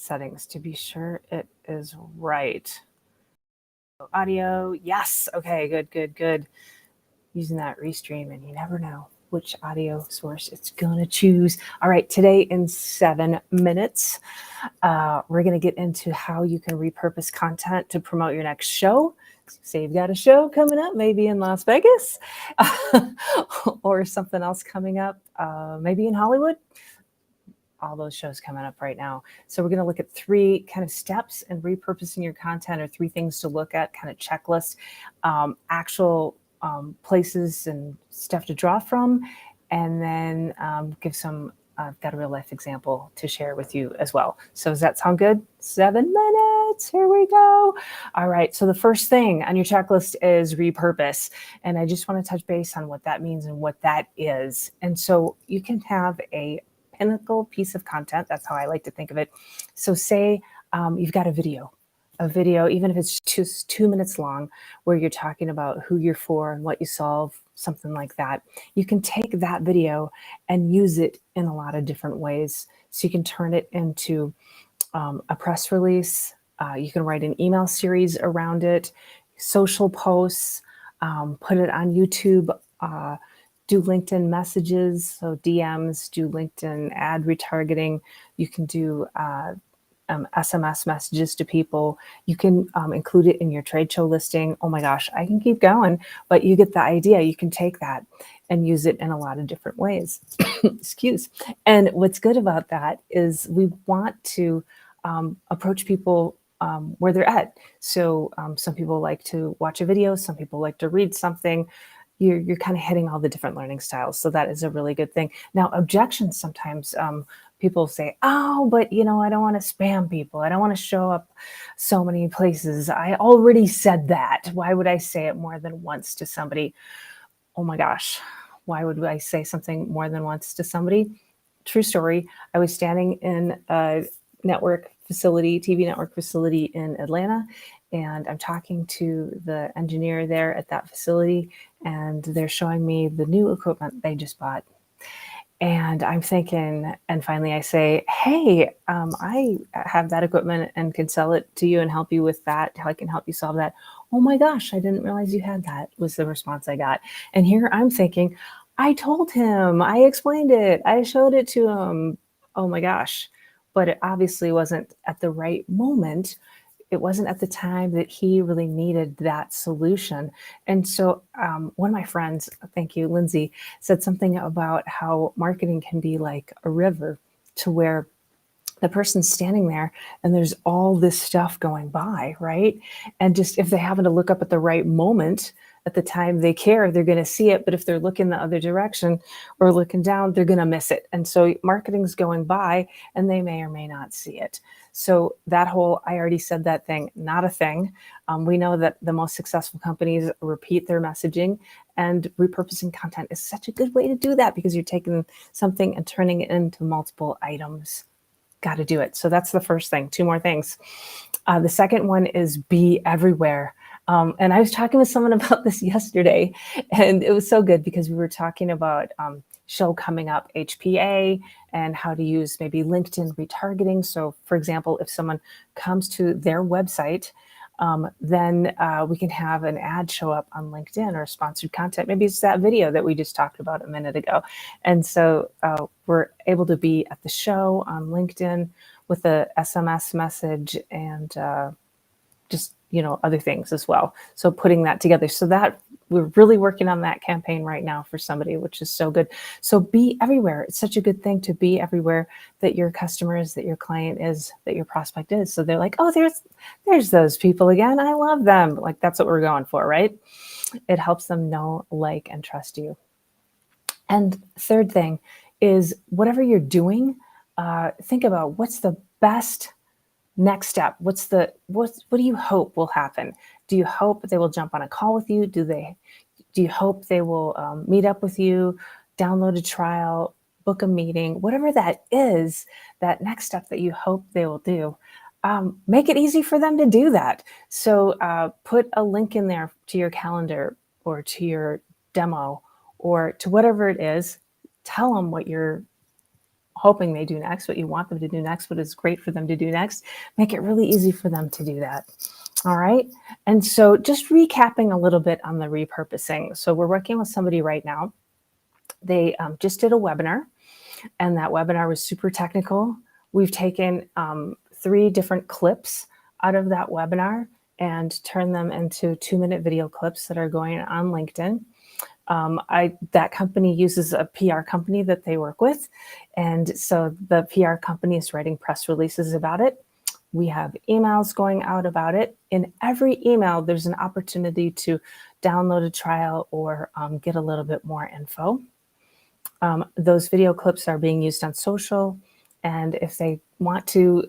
settings to be sure it is right. Audio, yes. Okay, good. Using that restream, and you never know which audio source it's gonna choose. All right, today in 7 minutes, we're gonna get into how you can repurpose content to promote your next show. Say you've got a show coming up, maybe in Las Vegas, or something else coming up, maybe in Hollywood. All those shows coming up right now. So we're going to look at 3 kind of steps in repurposing your content, or 3 things to look at, kind of checklist, actual places and stuff to draw from, and then give some, I've got a real life example to share with you as well. So does that sound good? 7 minutes, here we go. All right, so the first thing on your checklist is repurpose. And I just want to touch base on what that means and what that is. And so you can have a pinnacle piece of content. That's how I like to think of it. So say you've got a video, even if it's just 2 minutes long, where you're talking about who you're for and what you solve, something like that. You can take that video and use it in a lot of different ways. So you can turn it into a press release. You can write an email series around it, social posts, put it on YouTube, do LinkedIn messages, so DMs, do LinkedIn ad retargeting. You can do SMS messages to people. You can include it in your trade show listing. Oh my gosh, I can keep going, but you get the idea. You can take that and use it in a lot of different ways. Excuse. And what's good about that is we want to approach people where they're at. So some people like to watch a video, some people like to read something. You're kind of hitting all the different learning styles. So that is a really good thing. Now, objections sometimes, people say, oh, but I don't want to spam people. I don't want to show up so many places. I already said that. Why would I say it more than once to somebody? Oh my gosh, why would I say something more than once to somebody? True story. I was standing in a network facility, TV network facility in Atlanta, and I'm talking to the engineer there at that facility, and they're showing me the new equipment they just bought. And I'm thinking, and finally I say, hey, I have that equipment and can sell it to you and help you with that. I can help you solve that. Oh my gosh, I didn't realize you had that, was the response I got. And here I'm thinking, I told him, I explained it, I showed it to him. Oh my gosh. But it obviously wasn't at the right moment. It wasn't at the time that he really needed that solution. And so one of my friends, thank you, Lindsay, said something about how marketing can be like a river, to where the person's standing there and there's all this stuff going by, right? And just if they happen to look up at the right moment, at the time they care, they're going to see it. But if they're looking the other direction or looking down, they're going to miss it. And so marketing's going by and they may or may not see it. So that whole, I already said that thing, not a thing. We know that the most successful companies repeat their messaging, and repurposing content is such a good way to do that, because you're taking something and turning it into multiple items. Got to do it. So that's the first thing. 2 more things. The second one is be everywhere. And I was talking with someone about this yesterday, and it was so good, because we were talking about show coming up, HPA, and how to use maybe LinkedIn retargeting. So for example, if someone comes to their website, then we can have an ad show up on LinkedIn, or sponsored content. Maybe it's that video that we just talked about a minute ago. And so we're able to be at the show on LinkedIn with a SMS message, and just, other things as well. So putting that together. So that we're really working on that campaign right now for somebody, which is so good. So be everywhere. It's such a good thing to be everywhere that your customer is, that your client is, that your prospect is. So they're like, oh, there's those people again. I love them. Like, that's what we're going for, right? It helps them know, like, and trust you. And third thing is, whatever you're doing, think about what's the best next step. What do you hope will happen? Do you hope they will jump on a call with you? Do you hope they will meet up with you, download a trial, book a meeting, whatever that is, that next step that you hope they will do? Make it easy for them to do that. So put a link in there to your calendar, or to your demo, or to whatever it is. Tell them what you're hoping they do next, what you want them to do next, what is great for them to do next. Make it really easy for them to do that. All right. And so just recapping a little bit on the repurposing. So we're working with somebody right now. They just did a webinar, and that webinar was super technical. We've taken 3 different clips out of that webinar and turned them into 2-minute video clips that are going on LinkedIn. That company uses a PR company that they work with. And so the PR company is writing press releases about it. We have emails going out about it. In every email, there's an opportunity to download a trial or get a little bit more info. Those video clips are being used on social. And if they want to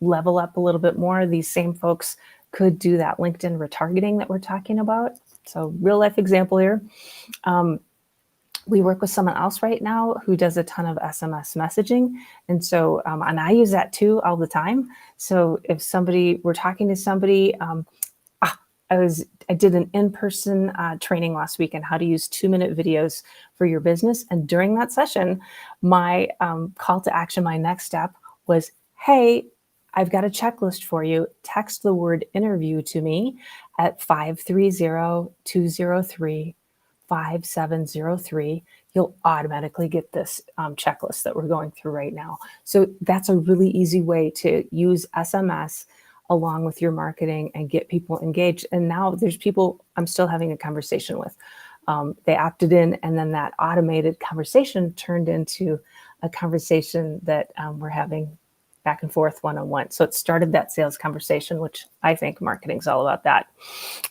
level up a little bit more, these same folks could do that LinkedIn retargeting that we're talking about. So real life example here. We work with someone else right now who does a ton of SMS messaging. And so, and I use that too all the time. So if we're talking to somebody, I did an in-person training last week on how to use 2-minute videos for your business. And during that session, my call to action, my next step was, hey, I've got a checklist for you. Text the word interview to me at 530-203-5703. You'll automatically get this checklist that we're going through right now. So that's a really easy way to use SMS along with your marketing and get people engaged. And now there's people I'm still having a conversation with. They opted in, and then that automated conversation turned into a conversation that we're having back and forth one-on-one. So it started that sales conversation, which I think marketing's all about that.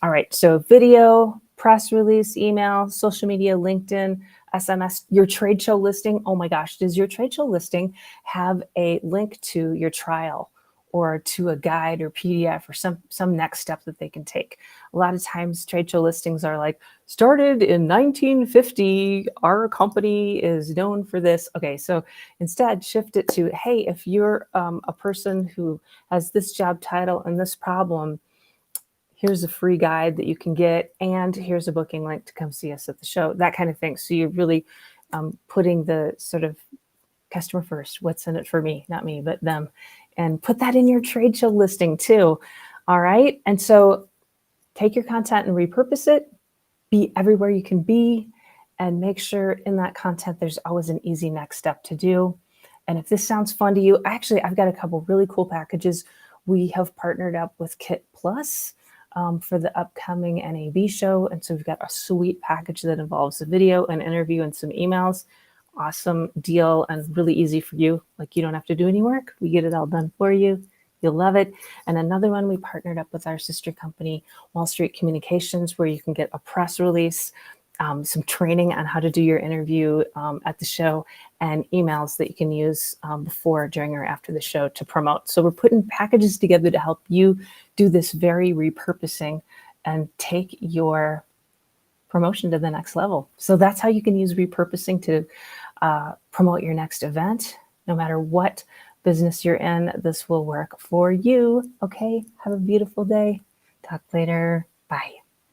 All right, so video, press release, email, social media, LinkedIn, SMS, your trade show listing. Oh my gosh, does your trade show listing have a link to your trial or to a guide or PDF or some next step that they can take? A lot of times trade show listings are like, started in 1950, our company is known for this. Okay, so instead shift it to, hey, if you're a person who has this job title and this problem, here's a free guide that you can get, and here's a booking link to come see us at the show, that kind of thing. So you're really putting the sort of customer first. What's in it for me? Not me, but them. And put that in your trade show listing too. All right. And so take your content and repurpose it. Be everywhere you can be, and make sure in that content there's always an easy next step to do. And if this sounds fun to you, actually, I've got a couple really cool packages. We have partnered up with Kit Plus for the upcoming NAB show. And so we've got a sweet package that involves a video, an interview, and some emails. Awesome deal and really easy for you. Like, you don't have to do any work. We get it all done for you. You'll love it. And another one, we partnered up with our sister company, Wall Street Communications, where you can get a press release, some training on how to do your interview at the show, and emails that you can use before, during, or after the show to promote. So we're putting packages together to help you do this very repurposing and take your promotion to the next level. So that's how you can use repurposing to promote your next event. No matter what business you're in, this will work for you. Okay, have a beautiful day. Talk later. Bye.